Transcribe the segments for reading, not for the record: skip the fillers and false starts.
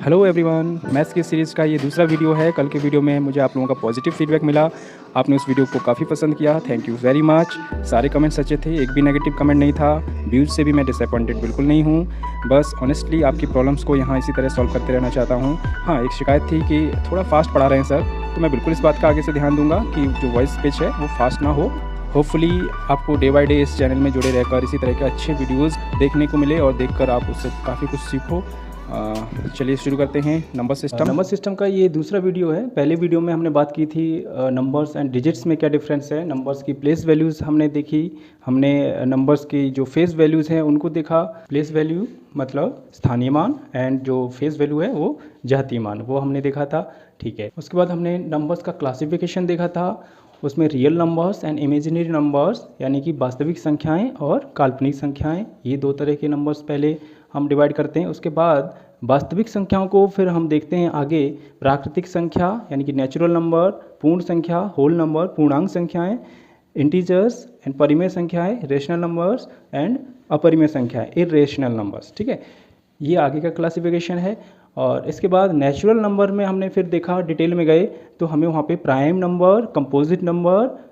Hello everyone, maths की series का ये दूसरा वीडियो है। कल के वीडियो में मुझे आप लोगों का पॉजिटिव फीडबैक मिला। आपने उस वीडियो को काफ़ी पसंद किया, थैंक यू वेरी मच। सारे कमेंट्स अच्छे थे, एक भी नेगेटिव कमेंट नहीं था। व्यूज़ से भी मैं डिसअपॉइंटेड बिल्कुल नहीं हूँ। बस ऑनेस्टली आपकी प्रॉब्लम्स को यहाँ इसी तरह सॉल्व करते रहना चाहता हूँ। हाँ, एक शिकायत थी कि थोड़ा फास्ट पढ़ा रहे हैं सर, तो मैं बिल्कुल इस बात का आगे से ध्यान दूँगा कि जो वॉइस पिच है वो फास्ट ना हो। होपफुली आपको डे बाय डे इस चैनल में जुड़े रहकर इसी तरह के अच्छे वीडियोज़ देखने को मिले और देखकर आप उससे काफ़ी कुछ सीखो। चलिए शुरू करते हैं। नंबर सिस्टम का ये दूसरा वीडियो है। पहले वीडियो में हमने बात की थी नंबर्स एंड डिजिट्स में क्या डिफरेंस है। नंबर्स की प्लेस वैल्यूज़ हमने देखी, हमने नंबर्स की जो फेस वैल्यूज़ हैं उनको देखा। प्लेस वैल्यू मतलब स्थानीय मान एंड जो फेस वैल्यू है वो जातीय मान, वो हमने देखा था। ठीक है, उसके बाद हमने नंबर्स का क्लासिफिकेशन देखा था। उसमें real numbers and imaginary numbers यानी कि वास्तविक संख्याएं और काल्पनिक संख्याएं, ये दो तरह के नंबर्स पहले हम डिवाइड करते हैं। उसके बाद वास्तविक संख्याओं को फिर हम देखते हैं आगे प्राकृतिक संख्या यानी कि नेचुरल नंबर, पूर्ण संख्या, होल नंबर, पूर्णांक संख्याएं, इंटीजर्स एंड परिमेय संख्याएं, रेशनल नंबर्स एंड अपरिमेय संख्याएं, इरेशनल नंबर्स। ठीक है, ये आगे का क्लासिफिकेशन है। और इसके बाद नेचुरल नंबर में हमने फिर देखा, डिटेल में गए तो हमें वहाँ पे प्राइम नंबर, कंपोजिट नंबर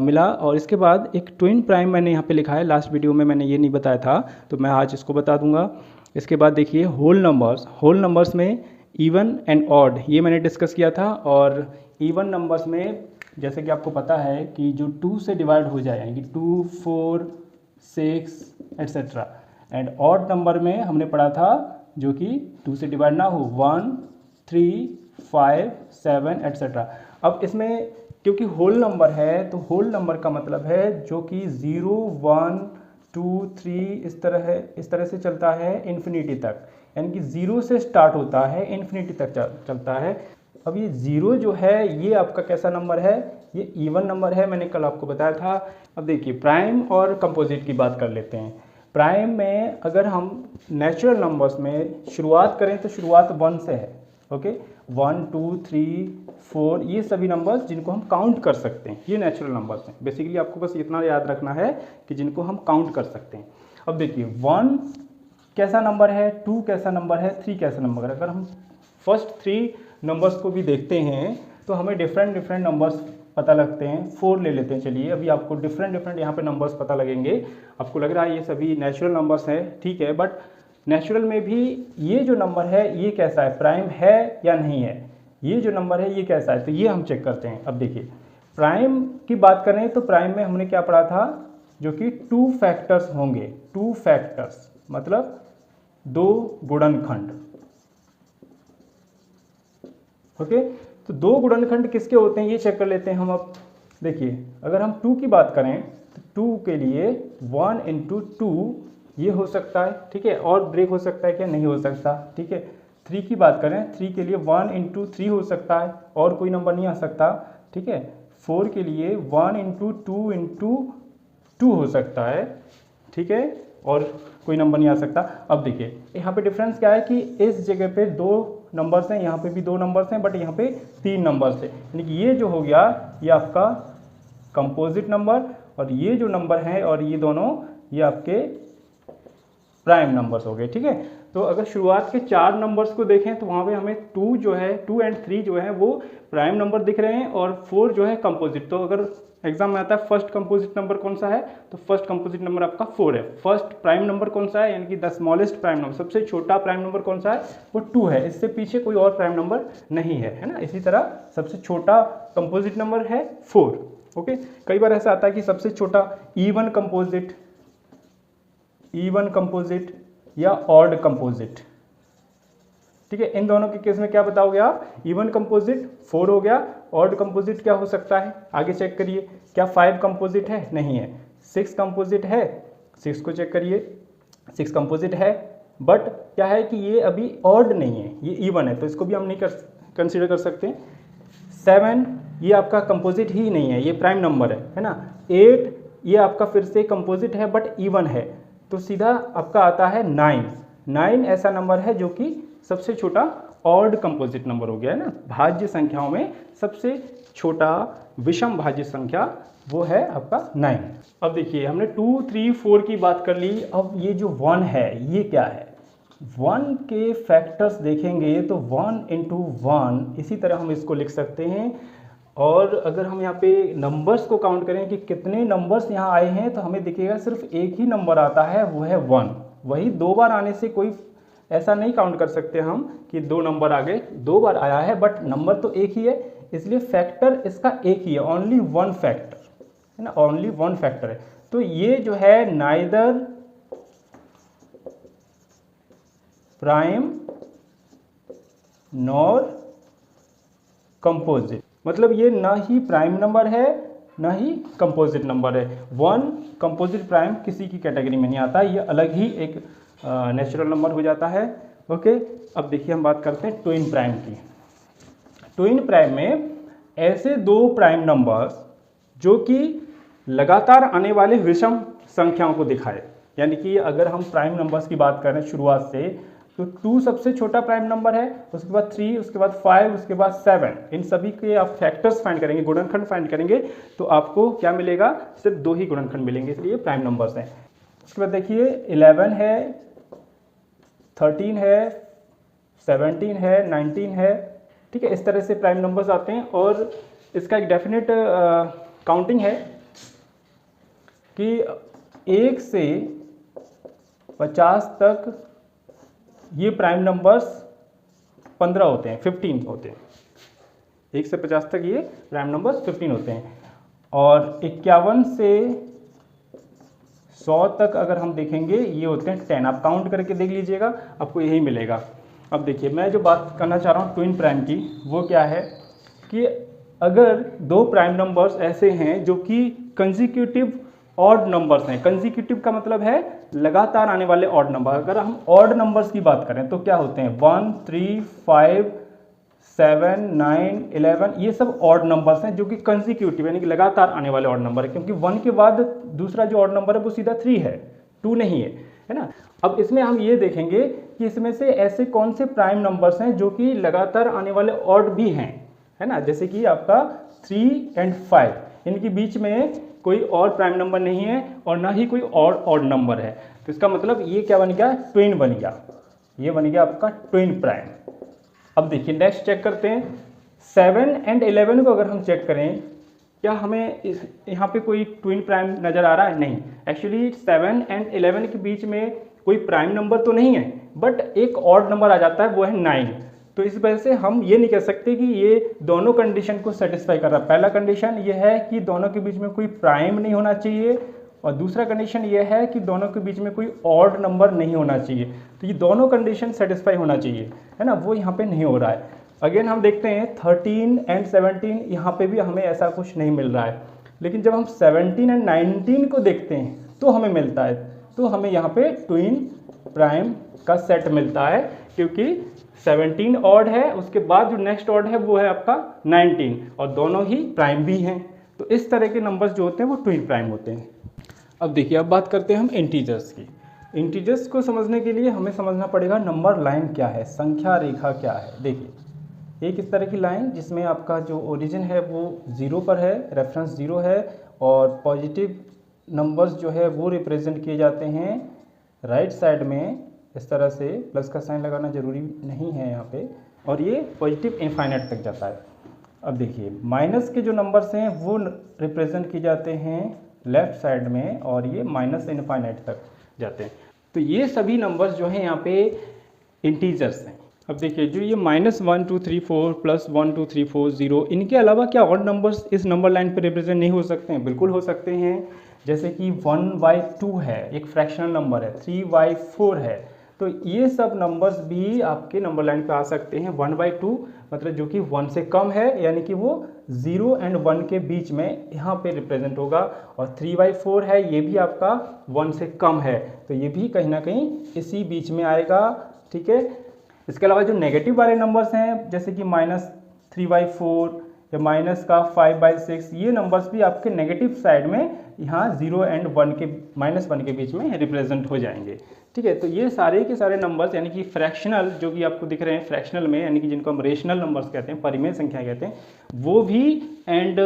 मिला। और इसके बाद एक ट्विन प्राइम मैंने यहाँ पे लिखा है, लास्ट वीडियो में मैंने ये नहीं बताया था तो मैं आज इसको बता दूंगा। इसके बाद देखिए होल नंबर्स में इवन एंड ऑड, ये मैंने डिस्कस किया था। और इवन नंबर्स में जैसे कि आपको पता है कि जो 2 से डिवाइड हो जाए यानी कि 2, 4, 6 एट्सेट्रा। एंड ऑड नंबर में हमने पढ़ा था जो कि 2 से डिवाइड ना हो, 1, 3, 5, 7 एट्सेट्रा। अब इसमें क्योंकि होल नंबर है तो होल नंबर का मतलब है जो कि 0, 1, 2, 3 इस तरह से चलता है इन्फिनिटी तक, यानी कि 0 से स्टार्ट होता है इन्फिनिटी तक चलता है। अब ये 0 जो है ये आपका कैसा नंबर है, ये इवन नंबर है, मैंने कल आपको बताया था। अब देखिए प्राइम और कंपोजिट की बात कर लेते हैं। प्राइम में अगर हम नेचुरल नंबर्स में शुरुआत करें तो शुरुआत 1 से है। ओके, 1, 2, 3, 4 ये सभी नंबर्स जिनको हम काउंट कर सकते हैं, ये नेचुरल नंबर्स हैं। बेसिकली आपको बस इतना याद रखना है कि जिनको हम काउंट कर सकते हैं। अब देखिए 1 कैसा नंबर है, 2 कैसा नंबर है, 3 कैसा नंबर है। अगर हम फर्स्ट 3 नंबर्स को भी देखते हैं तो हमें डिफरेंट नंबर्स पता लगते हैं। 4 ले लेते हैं, चलिए अभी आपको डिफरेंट यहाँ पे नंबर्स पता लगेंगे। आपको लग रहा है ये सभी नेचुरल नंबर्स हैं, ठीक है, बट नेचुरल में भी ये जो नंबर है ये कैसा है, प्राइम है या नहीं है, ये जो नंबर है ये कैसा है, तो ये हम चेक करते हैं। अब देखिए प्राइम की बात करें तो प्राइम में हमने क्या पढ़ा था, जो कि 2 फैक्टर्स होंगे। 2 फैक्टर्स मतलब 2 गुणनखंड। ओके, तो 2 गुणनखंड किसके होते हैं ये चेक कर लेते हैं हम। अब देखिए अगर हम 2 की बात करें तो 2 के लिए 1 × 2 ये हो सकता है, ठीक है, और ब्रेक हो सकता है क्या, नहीं हो सकता, ठीक है। 3 की बात करें, 3 के लिए 1 × 3 हो सकता है और कोई नंबर नहीं आ सकता, ठीक है। 4 के लिए 1 × 2 × 2 हो सकता है, ठीक है, और कोई नंबर नहीं आ सकता। अब देखिए यहाँ पे डिफरेंस क्या है कि इस जगह पे 2 नंबर्स हैं, यहाँ पे भी 2 नंबर्स हैं, बट यहाँ पे 3 नंबर्स हैं, यानी कि ये जो हो गया ये आपका कंपोजिट नंबर और ये जो नंबर है और ये दोनों ये आपके प्राइम नंबर्स हो गए, ठीक है। तो अगर शुरुआत के 4 नंबर्स को देखें तो वहाँ पे हमें 2 जो है 2 एंड 3 जो है वो प्राइम नंबर दिख रहे हैं और 4 जो है कंपोजिट। तो अगर एग्जाम में आता है फर्स्ट कंपोजिट नंबर कौन सा है, तो फर्स्ट कंपोजिट नंबर आपका 4 है। फर्स्ट प्राइम नंबर कौन सा है, यानी कि द स्मॉलेस्ट प्राइम नंबर, सबसे छोटा प्राइम नंबर कौन सा है, वो 2 है। इससे पीछे कोई और प्राइम नंबर नहीं है ना। इसी तरह सबसे छोटा कंपोजिट नंबर है 4। ओके, कई बार ऐसा आता है कि सबसे छोटा इवन कंपोजिट या ऑड कंपोजिट, ठीक है। इन दोनों के केस में क्या बताओगे आप, इवन कंपोजिट 4 हो गया, ऑड कंपोजिट क्या हो सकता है, आगे चेक करिए। क्या 5 कंपोजिट है, नहीं है। 6 कंपोजिट है, 6 को चेक करिए, 6 कंपोजिट है, बट क्या है कि ये अभी ऑड नहीं है, ये इवन है, तो इसको भी हम नहीं कंसीडर कर सकते। 7 ये आपका कंपोजिट ही नहीं है, ये प्राइम नंबर है ना। 8 ये आपका फिर से कंपोजिट है बट इवन है, तो सीधा आपका आता है 9 ऐसा नंबर है जो कि सबसे छोटा ऑड कंपोजिट नंबर हो गया है ना। भाज्य संख्याओं में सबसे छोटा विषम भाज्य संख्या वो है आपका 9। अब देखिए हमने 2, 3, 4 की बात कर ली। अब ये जो 1 है ये क्या है, 1 के फैक्टर्स देखेंगे तो 1 इंटू 1 इसी तरह हम इसको लिख सकते हैं। और अगर हम यहाँ पे नंबर्स को काउंट करें कि कितने नंबर्स यहाँ आए हैं तो हमें दिखेगा सिर्फ एक ही नंबर आता है, वो है 1। वही 2 बार आने से कोई ऐसा नहीं काउंट कर सकते हम कि 2 नंबर आ गए, 2 बार आया है बट नंबर तो एक ही है, इसलिए फैक्टर इसका एक ही है, ओनली 1 फैक्टर है ना, ओनली 1 फैक्टर है। तो ये जो है नाइदर प्राइम नॉर कंपोजिट, मतलब ये ना ही प्राइम नंबर है ना ही कंपोजिट नंबर है। 1 कंपोजिट प्राइम किसी की कैटेगरी में नहीं आता, ये अलग ही एक नेचुरल नंबर हो जाता है। ओके, अब देखिए हम बात करते हैं ट्विन प्राइम की। ट्विन प्राइम में ऐसे 2 प्राइम नंबर्स जो कि लगातार आने वाले विषम संख्याओं को दिखाए, यानी कि अगर हम प्राइम नंबर्स की बात करें शुरुआत से तो 2 सबसे छोटा प्राइम नंबर है, उसके बाद 3, उसके बाद 5, उसके बाद 7, इन सभी के आप फैक्टर्स फाइंड करेंगे, गुणनखंड फाइंड करेंगे तो आपको क्या मिलेगा, सिर्फ 2 ही गुणनखंड मिलेंगे, इसलिए प्राइम नंबर्स हैं। उसके बाद देखिए 11 है, 13 है, 17 है, 19 है, ठीक है, इस तरह से प्राइम नंबर्स आते हैं। और इसका एक डेफिनेट काउंटिंग है कि 1 से 50 तक ये प्राइम नंबर्स 15 होते हैं, 15 होते हैं। 1 से 50 तक ये प्राइम नंबर्स 15 होते हैं। और 51 से 100 तक अगर हम देखेंगे ये होते हैं 10। आप काउंट करके देख लीजिएगा, आपको यही मिलेगा। अब देखिए मैं जो बात करना चाह रहा हूँ ट्विन प्राइम की, वो क्या है कि अगर 2 प्राइम नंबर्स ऐसे हैं जो कि कंसेक्यूटिव ऑड नंबर्स हैं, कंसेक्यूटिव का मतलब है लगातार आने वाले ऑड नंबर। अगर हम ऑड नंबर्स की बात करें तो क्या होते हैं 1, 3, 5, 7, 9, 11, ये सब ऑड नंबर्स हैं जो कि कंसेक्यूटिव यानी कि लगातार आने वाले ऑड नंबर है, क्योंकि 1 के बाद दूसरा जो ऑड नंबर है वो सीधा 3 है, 2 नहीं है ना। अब इसमें हम ये देखेंगे कि इसमें से ऐसे कौन से प्राइम नंबर्स हैं जो कि लगातार आने वाले ऑड भी हैं, है ना, जैसे कि आपका 3 और 5, इनके बीच में कोई और प्राइम नंबर नहीं है और ना ही कोई और ऑड नंबर है। तो इसका मतलब ये क्या बन गया, ट्विन बन गया, ये बन गया आपका ट्विन प्राइम। अब देखिए नेक्स्ट चेक करते हैं 7 और 11 को अगर हम चेक करें, क्या हमें यहाँ पे कोई ट्विन प्राइम नज़र आ रहा है? नहीं, एक्चुअली 7 और 11 के बीच में कोई प्राइम नंबर तो नहीं है, बट एक ऑड नंबर आ जाता है, वो है 9। तो इस वजह से हम ये नहीं कह सकते कि ये दोनों कंडीशन को सेटिस्फाई कर रहा है। पहला कंडीशन ये है कि दोनों के बीच में कोई प्राइम नहीं होना चाहिए, और दूसरा कंडीशन ये है कि दोनों के बीच में कोई ऑड नंबर नहीं होना चाहिए। तो ये दोनों कंडीशन सेटिस्फाई होना चाहिए, है ना, वो यहाँ पे नहीं हो रहा है। अगेन हम देखते हैं 13 और 17, यहाँ पे भी हमें ऐसा कुछ नहीं मिल रहा है। लेकिन जब हम 17 और 19 को देखते हैं तो हमें मिलता है, तो हमें यहाँ पे ट्विन प्राइम का सेट मिलता है, क्योंकि 17 ऑड है, उसके बाद जो नेक्स्ट ऑड है वो है आपका 19, और दोनों ही प्राइम भी हैं। तो इस तरह के नंबर्स जो होते हैं वो ट्विन प्राइम होते हैं। अब देखिए, अब बात करते हैं हम इंटीजर्स की। इंटीजर्स को समझने के लिए हमें समझना पड़ेगा नंबर लाइन क्या है, संख्या रेखा क्या है। देखिए एक इस तरह की लाइन जिसमें आपका जो ओरिजिन है वो 0 पर है, रेफरेंस 0 है, और पॉजिटिव नंबर्स जो है वो रिप्रेजेंट किए जाते हैं राइट साइड में, इस तरह से प्लस का साइन लगाना ज़रूरी नहीं है यहाँ पे, और ये पॉजिटिव इनफाइनाइट तक जाता है। अब देखिए माइनस के जो नंबर्स हैं वो रिप्रेजेंट किए जाते हैं लेफ्ट साइड में, और ये माइनस इनफाइनाइट तक जाते हैं। तो ये सभी नंबर्स जो हैं यहाँ पे इंटीजर्स हैं। अब देखिए जो ये -1 2 3 4 प्लस 1 2 3 4 0, इनके अलावा क्या ऑड नंबर्स इस नंबर लाइन पे रिप्रेजेंट नहीं हो सकते हैं? बिल्कुल हो सकते हैं। जैसे कि 1/2 है, एक फ्रैक्शनल नंबर है, 3/4 है, तो ये सब नंबर्स भी आपके नंबर लाइन पे आ सकते हैं। 1/2 मतलब जो कि 1 से कम है, यानी कि वो 0 और 1 के बीच में यहाँ पे रिप्रेजेंट होगा, और 3/4 है, ये भी आपका 1 से कम है, तो ये भी कहीं ना कहीं इसी बीच में आएगा, ठीक है। इसके अलावा जो नेगेटिव वाले नंबर्स हैं जैसे कि -3/4 या माइनस का 5/6, ये नंबर्स भी आपके नेगेटिव साइड में यहाँ 0 और 1 के -1 के बीच में रिप्रेजेंट हो जाएंगे, ठीक है। तो ये सारे के सारे नंबर्स यानी कि फ्रैक्शनल जो कि आपको दिख रहे हैं फ्रैक्शनल में, यानी कि जिनको हम रेशनल नंबर्स कहते हैं, परिमेय संख्या कहते हैं, वो भी एंड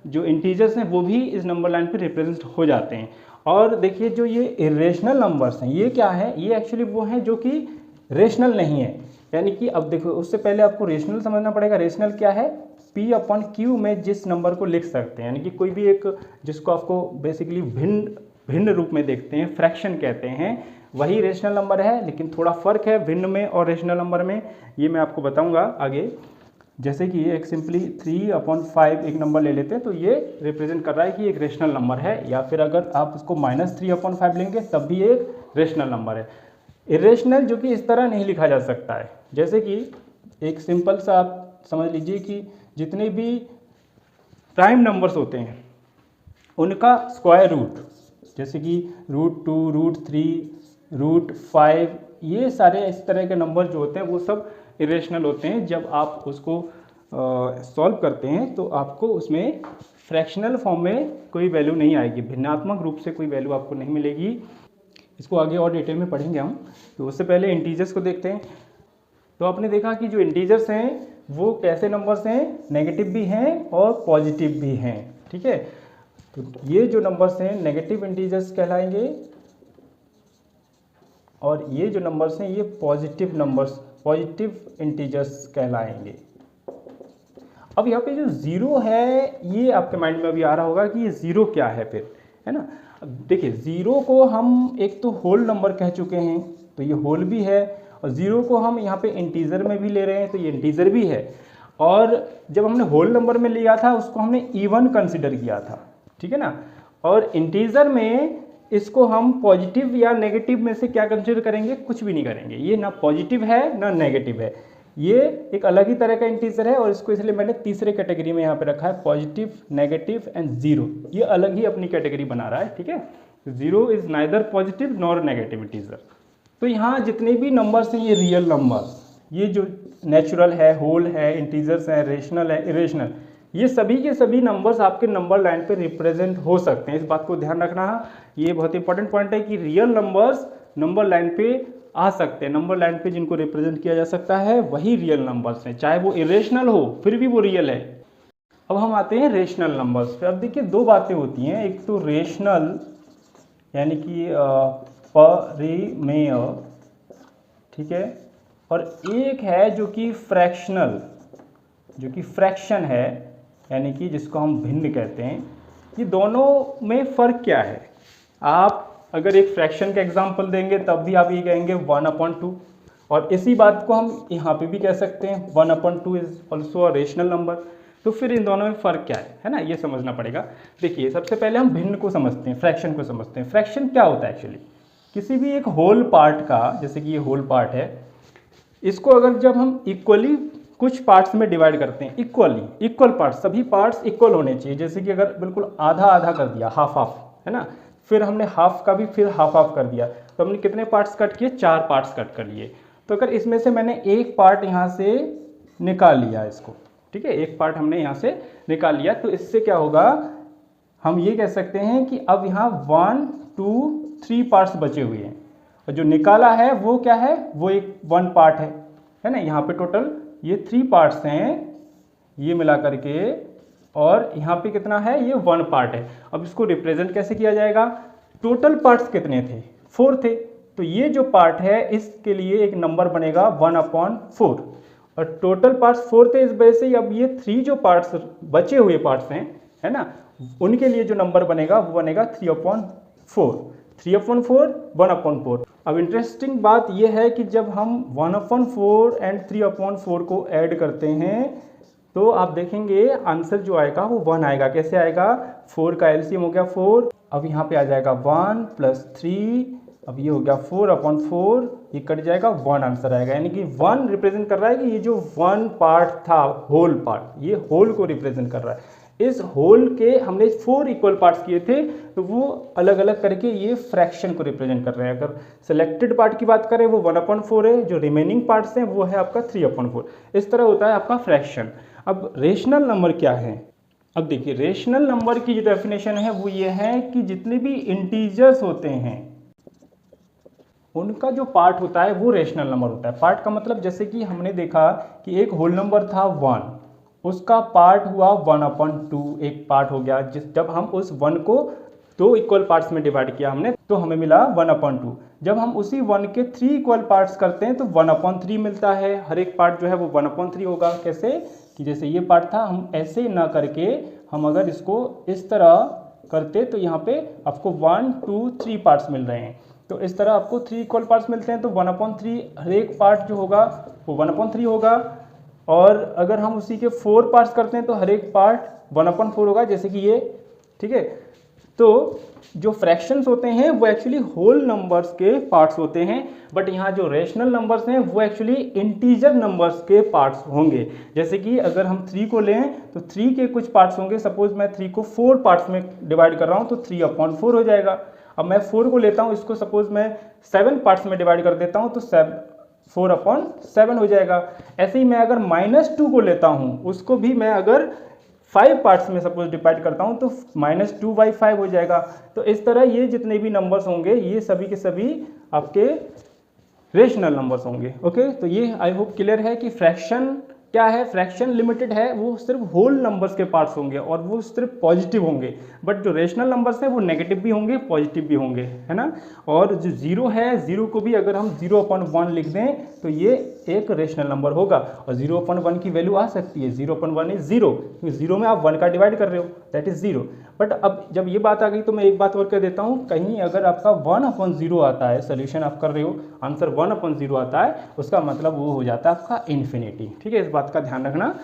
जो इंटीजर्स हैं वो भी इस नंबर लाइन पे रिप्रेजेंट हो जाते हैं। और देखिए जो ये इरेशनल नंबर्स हैं ये क्या है, ये एक्चुअली वो हैं जो कि रेशनल नहीं है। यानी कि अब देखो, उससे पहले आपको रेशनल समझना पड़ेगा। रेशनल क्या है? P अपॉन Q में जिस नंबर को लिख सकते हैं, यानी कि कोई भी एक जिसको आपको बेसिकली भिन्न रूप में देखते हैं, फ्रैक्शन कहते हैं, वही रेशनल नंबर है। लेकिन थोड़ा फर्क है भिन्न में और रेशनल नंबर में, ये मैं आपको बताऊंगा आगे। जैसे कि एक सिंपली 3/5 एक नंबर ले लेते हैं तो ये रिप्रेजेंट कर रहा है कि एक रेशनल नंबर है, या फिर अगर आप उसको -3/5 लेंगे तब भी एक रेशनल नंबर है। इरेशनल जो कि इस तरह नहीं लिखा जा सकता है। जैसे कि एक सिंपल सा आप समझ लीजिए कि जितने भी प्राइम नंबर्स होते हैं उनका स्क्वायर रूट, जैसे कि √2, √3, √5, ये सारे इस तरह के नंबर जो होते हैं वो सब इरेशनल होते हैं। जब आप उसको सॉल्व करते हैं तो आपको उसमें फ्रैक्शनल फॉर्म में कोई वैल्यू नहीं आएगी, भिन्नात्मक रूप से कोई वैल्यू आपको नहीं मिलेगी। इसको आगे और डिटेल में पढ़ेंगे हम। तो उससे पहले इंटीजर्स को देखते हैं। तो आपने देखा कि जो इंटीजर्स हैं वो कैसे नंबर्स हैं? नेगेटिव भी हैं और पॉजिटिव भी हैं, ठीक है। तो ये जो नंबर्स हैं नेगेटिव इंटीजर्स कहलाएंगे, और ये जो नंबर्स हैं ये पॉजिटिव नंबर्स, पॉजिटिव इंटीजर्स कहलाएंगे। अब यहाँ पे जो ज़ीरो है, ये आपके माइंड में अभी आ रहा होगा कि ये ज़ीरो क्या है फिर, है ना। देखिए, ज़ीरो को हम एक तो होल नंबर कह चुके हैं, तो ये होल भी है, और ज़ीरो को हम यहाँ पे इंटीजर में भी ले रहे हैं तो ये इंटीजर भी है। और जब हमने होल नंबर में लिया था उसको हमने इवन कंसिडर किया था, ठीक है ना। और इंटीजर में इसको हम पॉजिटिव या नेगेटिव में से क्या कंसिडर करेंगे? कुछ भी नहीं करेंगे। ये ना पॉजिटिव है ना नेगेटिव है, ये एक अलग ही तरह का इंटीजर है, और इसको इसलिए मैंने तीसरे कैटेगरी में यहाँ पे रखा है, पॉजिटिव, नेगेटिव एंड जीरो। ये अलग ही अपनी कैटेगरी बना रहा है, ठीक है। Zero is neither positive nor negative integer. तो यहाँ जितने भी नंबर्स हैं ये रियल नंबर्स, ये जो नेचुरल है, होल है, इंटीजर्स है, रेशनल है, इरेशनल, ये सभी के सभी नंबर्स आपके नंबर लाइन पे रिप्रेजेंट हो सकते हैं। इस बात को ध्यान रखना है, ये बहुत इंपॉर्टेंट पॉइंट है कि रियल नंबर्स नंबर लाइन पे आ सकते हैं। नंबर लाइन पे जिनको रिप्रेजेंट किया जा सकता है वही रियल नंबर्स हैं, चाहे वो इरेशनल हो फिर भी वो रियल है। अब हम आते हैं रेशनल नंबर्स पे। अब देखिए, दो बातें होती हैं, एक तो रेशनल यानी कि परिमेय, ठीक है, और एक है जो कि फ्रैक्शनल, जो कि फ्रैक्शन है, यानी कि जिसको हम भिन्न कहते हैं। ये दोनों में फ़र्क क्या है? आप अगर एक फ्रैक्शन का एग्जांपल देंगे तब भी आप ये कहेंगे 1/2, और इसी बात को हम यहाँ पे भी कह सकते हैं 1/2 is also a rational number. तो फिर इन दोनों में फ़र्क क्या है ना, ये समझना पड़ेगा। देखिए, सबसे पहले हम भिन्न को समझते हैं, फ्रैक्शन को समझते हैं। फ्रैक्शन क्या होता है एक्चुअली? किसी भी एक होल पार्ट का, जैसे कि ये होल पार्ट है, इसको अगर जब हम इक्वली कुछ पार्ट्स में डिवाइड करते हैं, इक्वल पार्ट्स, सभी पार्ट्स इक्वल होने चाहिए। जैसे कि अगर बिल्कुल आधा आधा कर दिया, हाफ हाफ, है ना, फिर हमने हाफ का भी फिर हाफ हाफ कर दिया, तो हमने कितने पार्ट्स कट किए? 4 पार्ट्स कट कर लिए। तो अगर इसमें से मैंने एक पार्ट यहाँ से निकाल लिया इसको, ठीक है, एक पार्ट हमने यहाँ से निकाल लिया, तो इससे क्या होगा? हम ये कह सकते हैं कि अब यहाँ 1, 2, 3 पार्ट्स बचे हुए हैं, और जो निकाला है वो क्या है? वो एक 1 पार्ट है ना। यहाँ पे टोटल ये 3 पार्ट्स हैं ये मिला करके, और यहाँ पे कितना है? ये 1 पार्ट है। अब इसको रिप्रेजेंट कैसे किया जाएगा? टोटल पार्ट्स कितने थे? 4 थे, तो ये जो पार्ट है इसके लिए एक नंबर बनेगा 1/4, और टोटल पार्ट्स 4 थे, इस वजह से अब ये 3 जो पार्ट्स बचे हुए पार्ट्स हैं, है ना, उनके लिए जो नंबर बनेगा वो बनेगा 3/4, 3/4, 1/4। अब इंटरेस्टिंग बात यह है कि जब हम 1/4 एंड 3/4 को ऐड करते हैं तो आप देखेंगे आंसर जो आएगा वो 1 आएगा। कैसे आएगा? 4 का एलसीएम हो गया 4, अब यहाँ पे आ जाएगा 1 + 3, अब ये हो गया 4/4, ये कट जाएगा, 1 आंसर आएगा। यानी कि 1 रिप्रेजेंट कर रहा है कि ये जो 1 पार्ट था, होल पार्ट, ये होल को रिप्रेजेंट कर रहा है। इस होल के हमने 4 इक्वल पार्ट्स किए थे, तो वो अलग अलग करके ये फ्रैक्शन को रिप्रेजेंट कर रहे हैं। अगर सिलेक्टेड पार्ट की बात करें वो 1/4 है, जो रिमेनिंग पार्ट्स हैं वो है आपका 3/4। इस तरह होता है आपका फ्रैक्शन। अब रेशनल नंबर क्या है? अब देखिए, रेशनल नंबर की जो डेफिनेशन है वो ये है कि जितने भी इंटीजर्स होते हैं उनका जो पार्ट होता है वो रेशनल नंबर होता है। पार्ट का मतलब, जैसे कि हमने देखा कि एक होल नंबर था 1, उसका पार्ट हुआ 1/2, एक पार्ट हो गया। जब हम उस 1 को दो इक्वल पार्ट्स में डिवाइड किया हमने तो हमें मिला 1/2। जब हम उसी 1 के 3 इक्वल पार्ट्स करते हैं तो 1/3 मिलता है। हर एक पार्ट जो है वो 1/3 होगा। कैसे कि जैसे ये पार्ट था, हम ऐसे ना करके हम अगर इसको इस तरह करते तो यहाँ पे आपको 1 2 3 पार्ट्स मिल रहे हैं। तो इस तरह आपको 3 इक्वल पार्ट्स मिलते हैं तो 1/3 हर एक पार्ट जो होगा वो 1/3 होगा। और अगर हम उसी के 4 पार्ट्स करते हैं तो हर एक पार्ट 1/4 होगा, जैसे कि ये। ठीक है, तो जो फ्रैक्शंस होते हैं वो एक्चुअली होल नंबर्स के पार्ट्स होते हैं, बट यहाँ जो रेशनल नंबर्स हैं वो एक्चुअली इंटीजर नंबर्स के पार्ट्स होंगे। जैसे कि अगर हम 3 को लें तो 3 के कुछ पार्ट्स होंगे। सपोज मैं 3 को 4 पार्ट्स में डिवाइड कर रहा हूँ तो 3/4 हो जाएगा। अब मैं 4 को लेता हूँ, इसको सपोज मैं 7 पार्ट्स में डिवाइड कर देता हूँ तो 4/7 हो जाएगा। ऐसे ही मैं अगर -2 को लेता हूँ, उसको भी मैं अगर 5 पार्ट्स में सपोज डिवाइड करता हूं तो -2/5 हो जाएगा। तो इस तरह ये जितने भी नंबर्स होंगे ये सभी के सभी आपके रेशनल नंबर्स होंगे। ओके, तो ये आई होप क्लियर है कि फ्रैक्शन क्या है। फ्रैक्शन लिमिटेड है, वो सिर्फ होल नंबर्स के पार्ट्स होंगे और वो सिर्फ पॉजिटिव होंगे। बट जो रेशनल नंबर्स हैं वो नेगेटिव भी होंगे, पॉजिटिव भी होंगे, है ना। और जो जीरो है, जीरो को भी अगर हम 0/1 लिख दें तो ये एक रेशनल नंबर होगा। और 0/1 की वैल्यू आ सकती है, 0/1 इज 0, क्योंकि 0 में आप 1 का डिवाइड कर रहे हो, दैट इज 0। बट अब जब ये बात आ गई तो मैं एक बात और कह देता हूँ, कहीं अगर आपका 1/0 आता है, सोल्यूशन आप कर रहे हो, आंसर 1/0 आता है, उसका मतलब वो हो जाता है आपका इन्फिनिटी। ठीक है, इस बात का ध्यान रखना।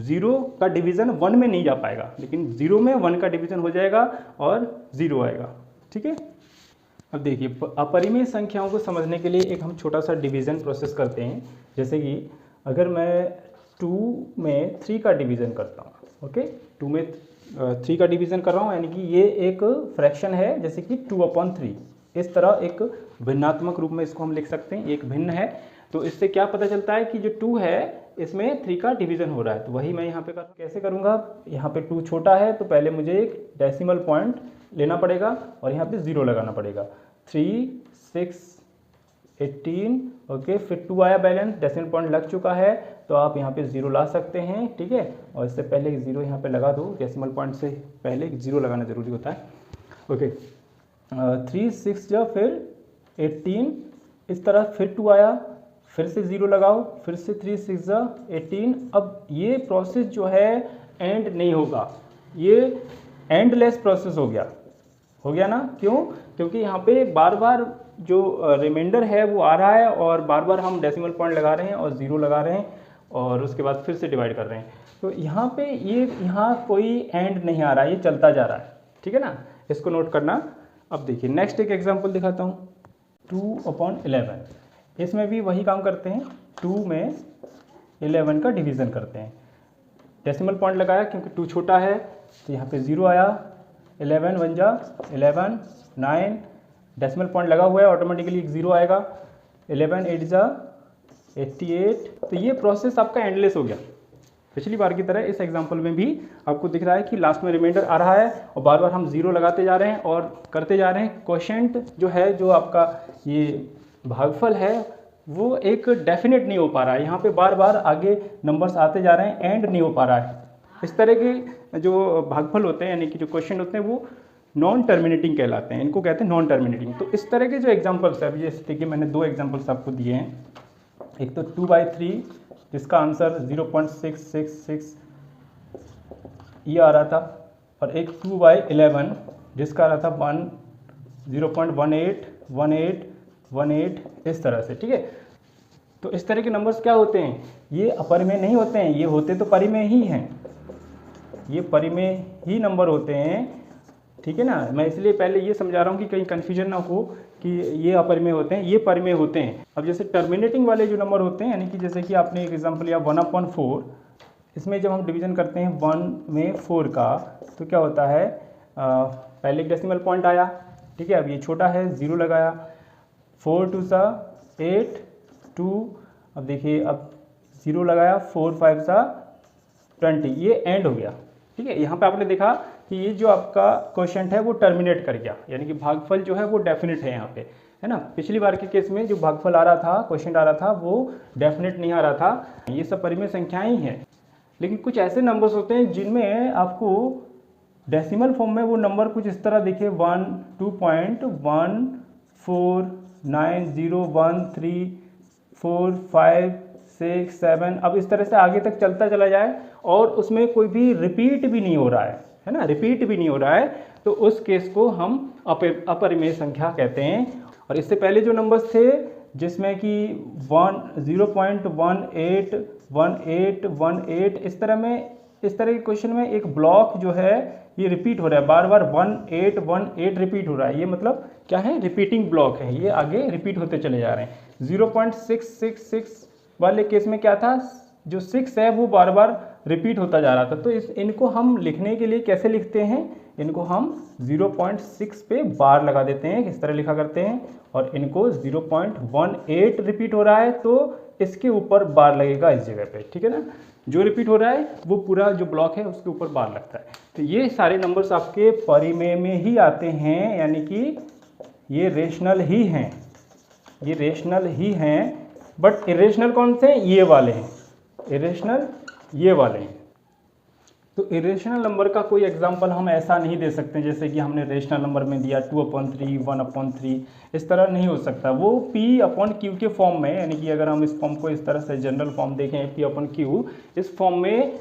0 का डिवीजन 1 में नहीं जा पाएगा, लेकिन 0 में 1 का डिवीजन हो जाएगा और 0 आएगा। ठीक है, अब देखिए अपरिमेय संख्याओं को समझने के लिए एक हम छोटा सा डिवीजन प्रोसेस करते हैं। जैसे कि अगर मैं 2 में 3 का डिवीजन करता हूँ, ओके, 2 में 3 का डिवीजन कर रहा हूँ, यानी कि ये एक फ्रैक्शन है, जैसे कि 2/3। इस तरह एक भिन्नात्मक रूप में इसको हम लिख सकते हैं, एक भिन्न है। तो इससे क्या पता चलता है कि जो 2 है इसमें 3 का डिवीजन हो रहा है। तो वही मैं यहाँ पे कैसे करूँगा, यहाँ पे 2 छोटा है तो पहले मुझे एक डेसिमल पॉइंट लेना पड़ेगा और यहाँ पे 0 लगाना पड़ेगा। 3 6 18, ओके, फिर 2 आया बैलेंस, डेसिमल पॉइंट लग चुका है तो आप यहाँ पे 0 ला सकते हैं। ठीक है, और इससे पहले 0 यहाँ पे लगा दो, डेसिमल पॉइंट से पहले 0 लगाना जरूरी होता है। ओके, 3 6 जा फिर 18, इस तरह फिर 2 आया, फिर से 0 लगाओ, फिर से 3 6 जा 18। अब ये प्रोसेस जो है एंड नहीं होगा, ये एंडलेस प्रोसेस हो गया ना। क्यों? क्योंकि यहाँ पे बार बार जो रिमाइंडर है वो आ रहा है और बार बार हम डेसिमल पॉइंट लगा रहे हैं और 0 लगा रहे हैं और उसके बाद फिर से डिवाइड कर रहे हैं। तो यहाँ पे यहाँ कोई एंड नहीं आ रहा है, ये चलता जा रहा है। ठीक है ना, इसको नोट करना। अब देखिए नेक्स्ट एक एग्जांपल दिखाता हूँ, 2/11। इसमें भी वही काम करते हैं, 2 में 11 का डिवीज़न करते हैं। डेसिमल पॉइंट लगाया क्योंकि 2 छोटा है तो यहाँ पे 0 आया, 11 1 जा 11, 9, डेसिमल पॉइंट लगा हुआ है, ऑटोमेटिकली एक 0 आएगा, 11 8 जा 88। तो ये प्रोसेस आपका एंडलेस हो गया। पिछली बार की तरह इस एग्जांपल में भी आपको दिख रहा है कि लास्ट में रिमाइंडर आ रहा है और बार बार हम 0 लगाते जा रहे हैं और करते जा रहे हैं। क्वोशिएंट जो है, जो आपका ये भागफल है, वो एक डेफिनेट नहीं हो पा रहा है। यहाँ पे बार बार आगे नंबर्स आते जा रहे हैं, एंड नहीं हो पा रहा है। इस तरह के जो भागफल होते हैं, यानी कि जो क्वोशिएंट होते हैं, वो नॉन टर्मिनेटिंग कहलाते हैं, इनको कहते हैं नॉन टर्मिनेटिंग। तो इस तरह के जो एग्जाम्पल्स है, जैसे देखिए मैंने 2 एग्जाम्पल्स आपको दिए हैं। एक तो 2/3 जिसका आंसर 0.666 ये आ रहा था, और एक 2/11 जिसका आ रहा था 0.181818 इस तरह से। ठीक है, तो इस तरह के नंबर्स क्या होते हैं, ये अपरिमेय नहीं होते हैं, ये होते तो परिमेय ही हैं, ये परिमेय ही नंबर होते हैं। ठीक है ना, मैं इसलिए पहले ये समझा रहा हूँ कि कहीं कन्फ्यूजन ना हो कि ये अपरिमेय होते हैं, ये परिमेय होते हैं। अब जैसे टर्मिनेटिंग वाले जो नंबर होते हैं, यानी कि जैसे कि आपने एक एग्जांपल लिया 1/4, इसमें जब हम डिवीज़न करते हैं 1 में 4 का, तो क्या होता है, पहले एक डेसिमल पॉइंट आया। ठीक है, अब ये छोटा है, 0 लगाया, 4 2 सा 8 2, अब देखिए अब 0 लगाया, 4 5 सा 20, ये एंड हो गया। ठीक है, यहाँ पे आपने देखा कि ये जो आपका क्वोशिएंट है वो टर्मिनेट कर गया, यानी कि भागफल जो है वो डेफिनेट है यहाँ पे, है ना। पिछली बार के केस में जो भागफल आ रहा था, क्वोशिएंट आ रहा था, वो डेफिनेट नहीं आ रहा था। ये सब परिमेय संख्याएं ही हैं, लेकिन कुछ ऐसे नंबर्स होते हैं जिनमें आपको डेसिमल फॉर्म में वो नंबर कुछ इस तरह दिखे 2.149013456 अब इस तरह से आगे तक चलता चला जाए और उसमें कोई भी रिपीट भी नहीं हो रहा है ना, रिपीट भी नहीं हो रहा है, तो उस केस को हम अपरिमेय संख्या कहते हैं। और इससे पहले जो नंबर्स थे जिसमें कि 0.181818 इस तरह के क्वेश्चन में एक ब्लॉक जो है ये रिपीट हो रहा है, बार बार 1818 रिपीट हो रहा है, ये मतलब क्या है, रिपीटिंग ब्लॉक है, ये आगे रिपीट होते चले जा रहे हैं। 0.666 वाले केस में क्या था, जो 6 है वो बार बार रिपीट होता जा रहा था, तो इनको हम लिखने के लिए कैसे लिखते हैं, इनको हम 0.6 पे बार लगा देते हैं, किस तरह लिखा करते हैं, और इनको 0.18 रिपीट हो रहा है तो इसके ऊपर बार लगेगा इस जगह पे, ठीक है ना, जो रिपीट हो रहा है वो पूरा जो ब्लॉक है उसके ऊपर बार लगता है। तो ये सारे नंबर्स आपके परिमेय में ही आते हैं, यानी कि ये रेशनल ही हैं, ये रेशनल ही हैं, बट इरेशनल कौन से हैं, ये वाले हैं, इरेशनल ये वाले हैं। तो इरेशनल नंबर का कोई एग्जांपल हम ऐसा नहीं दे सकते जैसे कि हमने रेशनल नंबर में दिया 2/3 1/3, इस तरह नहीं हो सकता, वो P/Q के फॉर्म में, यानी कि अगर हम इस फॉर्म को इस तरह से जनरल फॉर्म देखें P/Q, इस फॉर्म में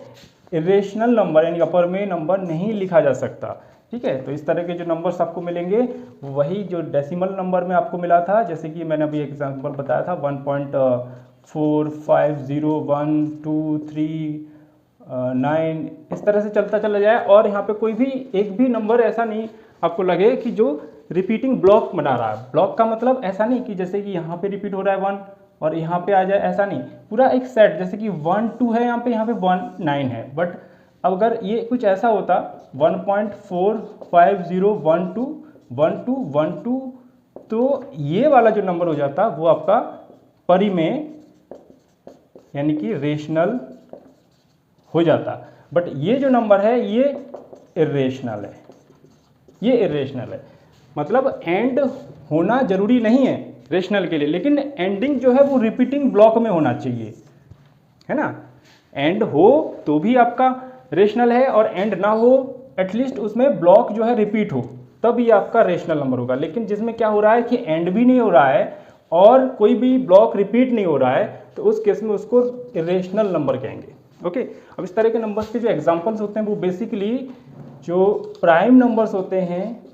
इरेशनल नंबर यानी अपरिमेय नंबर नहीं लिखा जा सकता, ठीक है। तो इस तरह के जो नंबर्स आपको मिलेंगे वही जो डेसिमल नंबर में आपको मिला था, जैसे कि मैंने अभी एग्जाम्पल बताया था 1.4501239 इस तरह से चलता चला जाए, और यहाँ पे कोई भी एक भी नंबर ऐसा नहीं आपको लगे कि जो रिपीटिंग ब्लॉक बना रहा है। ब्लॉक का मतलब ऐसा नहीं कि जैसे कि यहाँ पे रिपीट हो रहा है 1 और यहाँ पे आ जाए, ऐसा नहीं, पूरा एक सेट, जैसे कि 1 2 है यहाँ पे 1 9 है, बट अगर ये कुछ ऐसा होता 1.45012 तो ये वाला जो नंबर हो जाता वो आपका परिमेय यानी कि रेशनल हो जाता, बट ये जो नंबर है ये इरेशनल है, ये इरेशनल है, मतलब एंड होना जरूरी नहीं है रेशनल के लिए, लेकिन एंडिंग जो है वो रिपीटिंग ब्लॉक में होना चाहिए, है ना, एंड हो तो भी आपका रेशनल है और एंड ना हो एटलीस्ट उसमें ब्लॉक जो है रिपीट हो तब ये आपका रेशनल नंबर होगा। लेकिन जिसमें क्या हो रहा है कि एंड भी नहीं हो रहा है और कोई भी ब्लॉक रिपीट नहीं हो रहा है तो उस केस में उसको इरेशनल नंबर कहेंगे। ओके, अब इस तरह के नंबर्स के जो एग्जांपल्स होते हैं वो बेसिकली जो प्राइम नंबर्स होते हैं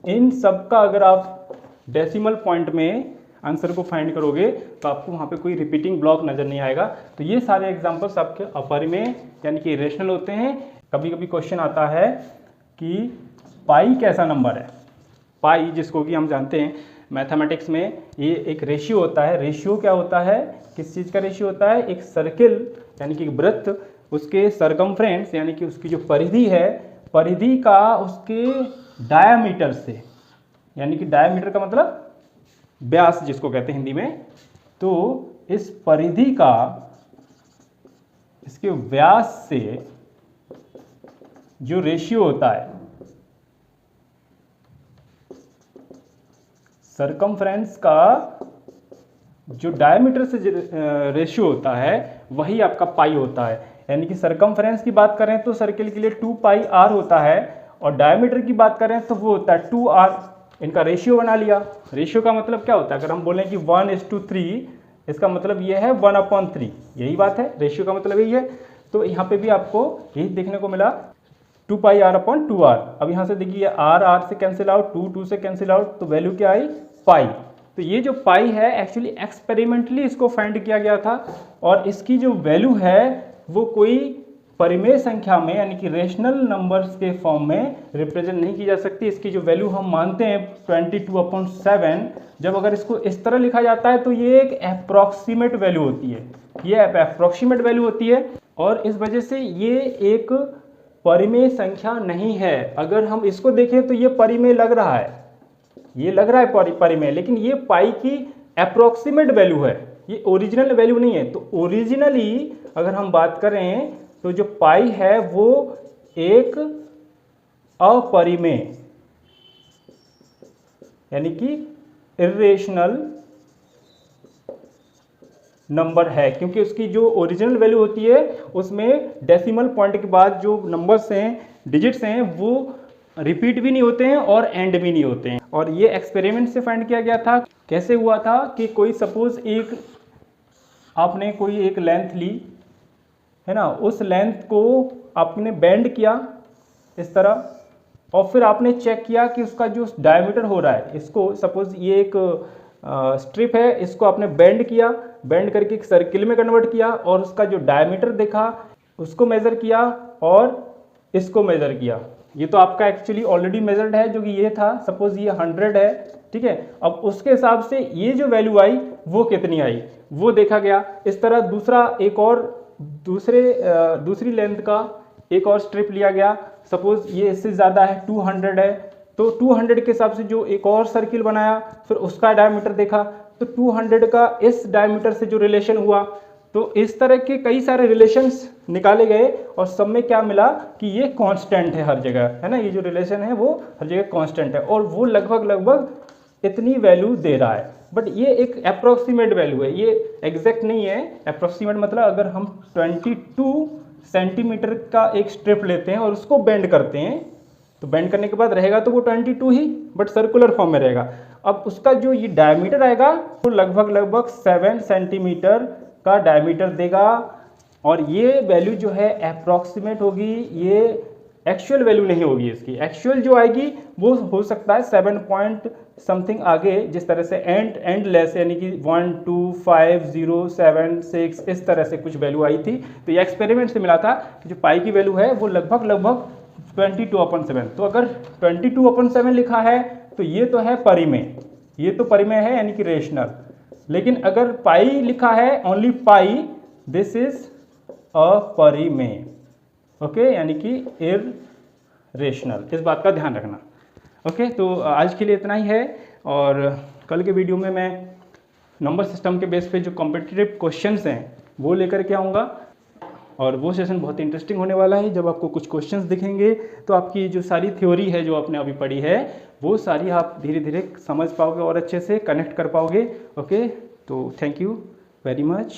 इन सब का अगर आप डेसिमल पॉइंट में आंसर को फाइंड करोगे तो आपको वहाँ पे कोई रिपीटिंग ब्लॉक नज़र नहीं आएगा। तो ये सारे एग्जांपल्स आपके अपरिमेय यानी कि इरेशनल होते हैं। कभी कभी क्वेश्चन आता है कि पाई कैसा नंबर है। पाई जिसको कि हम जानते हैं मैथमेटिक्स में ये एक रेशियो होता है। रेशियो क्या होता है, किस चीज़ का रेशियो होता है, एक सर्किल यानी कि वृत्त, उसके सरकमफ्रेंस यानी कि उसकी जो परिधि है, परिधि का उसके डायामीटर से, यानी कि डायामीटर का मतलब व्यास जिसको कहते हैं हिंदी में, तो इस परिधि का इसके व्यास से जो रेशियो होता है, सरकमफ्रेंस का जो डायमीटर से रेशियो होता है वही आपका पाई होता है। यानी कि सरकमफ्रेंस की बात करें तो सर्किल के लिए 2πr होता है और डायमीटर की बात करें तो वो होता है 2r। इनका रेशियो बना लिया। रेशियो का मतलब क्या होता है, अगर हम बोलें कि 1:3 इसका मतलब ये है 1/3, यही बात है, रेशियो का मतलब यही है। तो यहाँ पे भी आपको यही देखने को मिला 2πr/2r। अब यहाँ से देखिए r से कैंसिल आउट, 2 से कैंसिल आउट, तो वैल्यू क्या आई, पाई। तो ये जो पाई है एक्चुअली एक्सपेरिमेंटली इसको फाइंड किया गया था और इसकी जो वैल्यू है वो कोई परिमेय संख्या में यानी कि रेशनल नंबर्स के फॉर्म में रिप्रेजेंट नहीं की जा सकती। इसकी जो वैल्यू हम मानते हैं 22/7, जब अगर इसको इस तरह लिखा जाता है तो ये एक अप्रॉक्सीमेट वैल्यू होती है, ये अप्रॉक्सीमेट वैल्यू होती है और इस वजह से ये एक परिमेय संख्या नहीं है। अगर हम इसको देखें तो ये परिमेय लग रहा है, ये लग रहा है परिमेय, लेकिन ये पाई की अप्रॉक्सीमेट वैल्यू है, ये ओरिजिनल वैल्यू नहीं है। तो ओरिजिनली अगर हम बात करें तो जो पाई है वो एक अपरिमेय यानी कि इर्रेशनल नंबर है, क्योंकि उसकी जो ओरिजिनल वैल्यू होती है उसमें डेसिमल पॉइंट के बाद जो नंबर्स हैं, डिजिट्स हैं, वो रिपीट भी नहीं होते हैं और एंड भी नहीं होते हैं। और ये एक्सपेरिमेंट से फाइंड किया गया था। कैसे हुआ था कि कोई सपोज आपने कोई एक लेंथ ली है ना, उस लेंथ को आपने बेंड किया इस तरह, और फिर आपने चेक किया कि उसका जो डायमीटर हो रहा है, इसको सपोज ये एक स्ट्रिप है, इसको आपने बेंड किया, बेंड करके एक सर्किल में कन्वर्ट किया और उसका जो डायमीटर देखा उसको मेज़र किया और इसको मेज़र किया। ये तो आपका एक्चुअली ऑलरेडी मेजर्ड है, जो कि ये था, सपोज ये 100 है, ठीक है। अब उसके हिसाब से ये जो वैल्यू आई वो कितनी आई वो देखा गया। इस तरह दूसरी लेंथ का एक और स्ट्रिप लिया गया, सपोज ये इससे ज़्यादा है, 200 है, तो 200 के हिसाब से जो एक और सर्किल बनाया, फिर उसका डायमीटर देखा, तो 200 का इस डायमीटर से जो रिलेशन हुआ, तो इस तरह के कई सारे रिलेशंस निकाले गए और सब में क्या मिला कि ये कांस्टेंट है हर जगह, है ना, ये जो रिलेशन है वो हर जगह कांस्टेंट है और वो लगभग इतनी वैल्यू दे रहा है। बट ये एक अप्रोक्सीमेट वैल्यू है, ये एग्जैक्ट नहीं है। अप्रोक्सीमेट मतलब अगर हम 22 सेंटीमीटर का एक स्ट्रिप लेते हैं और उसको बेंड करते हैं, तो बेंड करने के बाद रहेगा तो वो 22 ही, बट सर्कुलर फॉर्म में रहेगा। अब उसका जो ये डायमीटर आएगा वो लगभग 7 सेंटीमीटर का डायमीटर देगा और ये वैल्यू जो है अप्रॉक्सीमेट होगी, ये एक्चुअल वैल्यू नहीं होगी। इसकी एक्चुअल जो आएगी वो हो सकता है 7 पॉइंट समथिंग आगे, जिस तरह से एंड लेस, यानी कि 1 2 5 0 7 6 इस तरह से कुछ वैल्यू आई थी। तो ये एक्सपेरिमेंट से मिला था कि जो पाई की वैल्यू है वो लगभग 22/7। तो अगर 22/7 लिखा है तो ये तो है परिमेय, ये तो परिमेय है यानी कि रेशनल। लेकिन अगर पाई लिखा है ओनली पाई, दिस इज अपरिमेय, ओके, यानी कि इररेशनल। इस बात का ध्यान रखना। ओके, तो आज के लिए इतना ही है और कल के वीडियो में मैं नंबर सिस्टम के बेस पे जो कॉम्पिटिटिव क्वेश्चंस हैं वो लेकर के आऊँगा और वो सेशन बहुत इंटरेस्टिंग होने वाला है। जब आपको कुछ क्वेश्चंस दिखेंगे तो आपकी जो सारी थ्योरी है जो आपने अभी पढ़ी है वो सारी आप धीरे धीरे समझ पाओगे और अच्छे से कनेक्ट कर पाओगे। ओके, तो थैंक यू वेरी मच।